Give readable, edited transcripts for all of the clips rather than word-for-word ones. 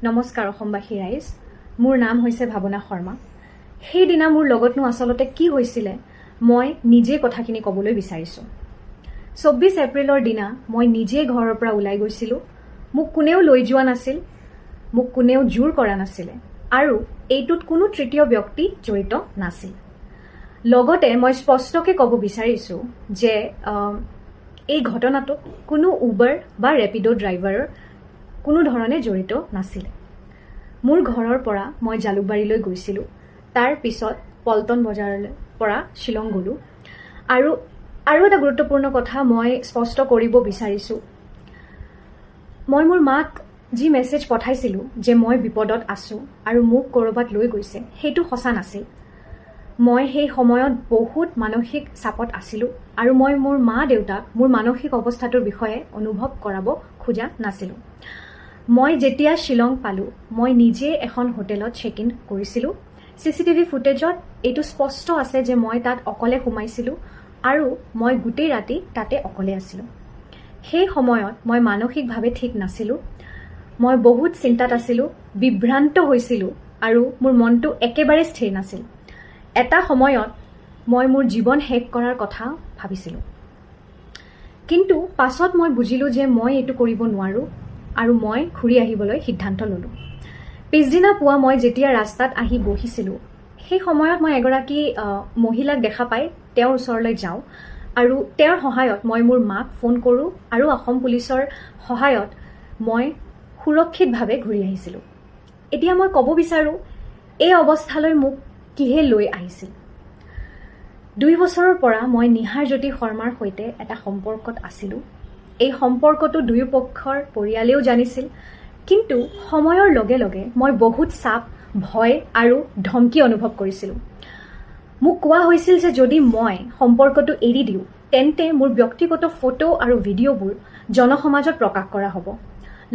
নমস্কাৰ অসমবাসী ৰাইজ, মোৰ নাম হৈছে ভাৱনা শৰ্মা। সেইদিনা মোৰ লগতনো আচলতে কি হৈছিলে মই নিজে কথাখিনি ক'বলৈ বিচাৰিছোঁ। 24 এপ্ৰিলৰ দিনা মই নিজে ঘৰৰ পৰা ওলাই গৈছিলোঁ। মোক কোনেও লৈ যোৱা নাছিল, মোক কোনেও জোৰ কৰা নাছিলে আৰু এইটোত কোনো তৃতীয় ব্যক্তি জড়িত নাছিল। লগতে মই স্পষ্টকৈ ক'ব বিচাৰিছোঁ যে এই ঘটনাটোত কোনো উবাৰ বা ৰেপিড' ড্ৰাইভাৰৰ কোনো ধৰণে জড়িত নাছিলে। মোৰ ঘৰৰ পৰা মই জালুকবাৰীলৈ গৈছিলোঁ, তাৰ পিছত পল্টন বজাৰলৈ পৰা শ্বিলং গ'লোঁ। আৰু এটা গুৰুত্বপূৰ্ণ কথা মই স্পষ্ট কৰিব বিচাৰিছোঁ, মই মোৰ মাক যি মেছেজ পঠাইছিলোঁ যে মই বিপদত আছোঁ আৰু মোক ক'ৰবাত লৈ গৈছে, সেইটো সঁচা নাছিল। মই সেই সময়ত বহুত মানসিক চাপত আছিলোঁ আৰু মই মোৰ মা দেউতাক মোৰ মানসিক অৱস্থাটোৰ বিষয়ে অনুভৱ কৰাব খোজা নাছিলোঁ। মই যেতিয়া শ্বিলং পালোঁ, মই নিজে এখন হোটেলত চেক ইন কৰিছিলোঁ। CCTV ফুটেজত এইটো স্পষ্ট আছে যে মই তাত অকলে সোমাইছিলোঁ আৰু মই গোটেই ৰাতি তাতে অকলে আছিলোঁ। সেই সময়ত মই মানসিকভাৱে ঠিক নাছিলোঁ। মই বহুত চিন্তাত আছিলোঁ, বিভ্ৰান্ত হৈছিলোঁ আৰু মোৰ মনটো একেবাৰে স্থিৰ নাছিল। এটা সময়ত মই মোৰ জীৱন শেষ কৰাৰ কথা ভাবিছিলোঁ, কিন্তু পাছত মই বুজিলোঁ যে মই এইটো কৰিব নোৱাৰোঁ আৰু মই ঘূৰি আহিবলৈ সিদ্ধান্ত ল'লোঁ। পিছদিনা পুৱা মই যেতিয়া ৰাস্তাত আহি বহিছিলোঁ, সেই সময়ত মই এগৰাকী মহিলাক দেখা পাই তেওঁৰ ওচৰলৈ যাওঁ আৰু তেওঁৰ সহায়ত মই মোৰ মাক ফোন কৰোঁ আৰু অসম পুলিচৰ সহায়ত মই সুৰক্ষিতভাৱে ঘূৰি আহিছিলোঁ। এতিয়া মই ক'ব বিচাৰোঁ, এই অৱস্থালৈ মোক কিহে লৈ আহিছিল। 2 বছৰৰ পৰা মই নিহাৰজ্যোতি শৰ্মাৰ সৈতে এটা সম্পৰ্কত আছিলোঁ। এই সম্পৰ্কটো দুয়োপক্ষৰ পৰিয়ালেও জানিছিল, কিন্তু সময়ৰ লগে লগে মই বহুত চাপ, ভয় আৰু ধমকি অনুভৱ কৰিছিলোঁ। মোক কোৱা হৈছিল যে যদি মই সম্পৰ্কটো এৰি দিওঁ তেন্তে মোৰ ব্যক্তিগত ফটো আৰু ভিডিঅ'বোৰ জনসমাজত প্ৰকাশ কৰা হ'ব।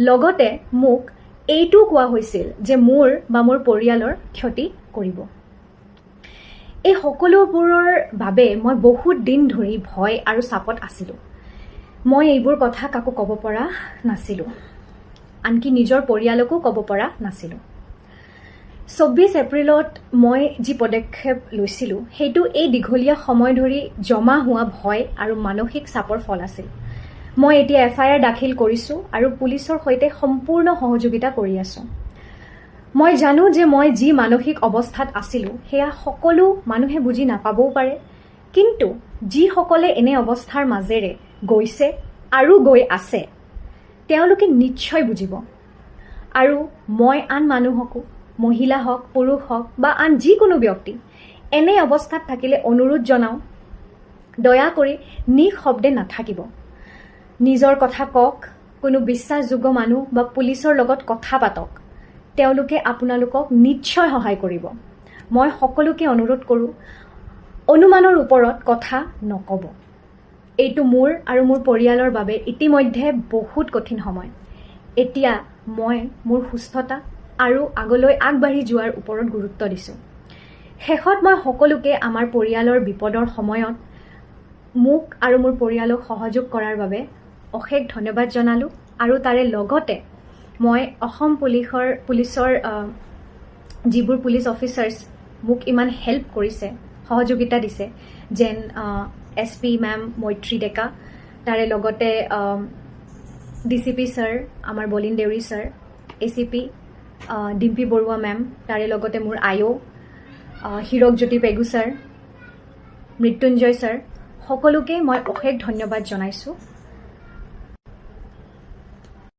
লগতে মোক এইটোও কোৱা হৈছিল যে মোৰ বা মোৰ পৰিয়ালৰ ক্ষতি কৰিব। এই সকলোবোৰৰ বাবে মই বহুত দিন ধৰি ভয় আৰু চাপত আছিলোঁ। মই এইবোৰ কথা কাকো ক'ব পৰা নাছিলোঁ, আনকি নিজৰ পৰিয়ালকো ক'ব পৰা নাছিলোঁ। 24 এপ্ৰিলত মই যি পদক্ষেপ লৈছিলোঁ সেইটো এই দীঘলীয়া সময় ধৰি জমা হোৱা ভয় আৰু মানসিক চাপৰ ফল আছিল। মই এতিয়া FIR দাখিল কৰিছোঁ আৰু পুলিচৰ সৈতে সম্পূৰ্ণ সহযোগিতা কৰি আছোঁ। মই জানো যে মই যি মানসিক অৱস্থাত আছিলোঁ সেয়া সকলো মানুহে বুজি নাপাবও পাৰে, কিন্তু যিসকলে এনে অৱস্থাৰ মাজেৰে গৈছে আৰু গৈ আছে তেওঁলোকে নিশ্চয় বুজিব। আৰু মই আন মানুহকো, মহিলা হওক, পুৰুষ হওক বা আন যিকোনো ব্যক্তি এনে অৱস্থাত থাকিলে অনুৰোধ জনাওঁ, দয়া কৰি নিঃশব্দে নাথাকিব। নিজৰ কথা কওক, কোনো বিশ্বাসযোগ্য মানুহ বা পুলিচৰ লগত কথা পাতক, তেওঁলোকে আপোনালোকক নিশ্চয় সহায় কৰিব। মই সকলোকে অনুৰোধ কৰোঁ, অনুমানৰ ওপৰত কথা নক'ব। এইটো মোৰ আৰু মোৰ পৰিয়ালৰ বাবে ইতিমধ্যে বহুত কঠিন সময়। এতিয়া মই মোৰ সুস্থতা আৰু আগলৈ আগবাঢ়ি যোৱাৰ ওপৰত গুৰুত্ব দিছোঁ। শেষত মই সকলোকে আমাৰ পৰিয়ালৰ বিপদৰ সময়ত মোক আৰু মোৰ পৰিয়ালক সহযোগ কৰাৰ বাবে অশেষ ধন্যবাদ জনালোঁ আৰু তাৰে লগতে মই অসম পুলিচৰ যিবোৰ পুলিচ অফিচাৰ্ছ মোক ইমান হেল্প কৰিছে, সহযোগিতা দিছে, যেন SP মেম মৈত্ৰী ডেকা, তাৰে লগতে DCP ছাৰ, আমাৰ Bolin Deori sir, ACP Dimpi Baruah ma'am, তাৰে লগতে মোৰ IO Hirakjyoti Pegu sir, Mrityunjoy sir, সকলোকে মই অশেষ ধন্যবাদ জনাইছোঁ।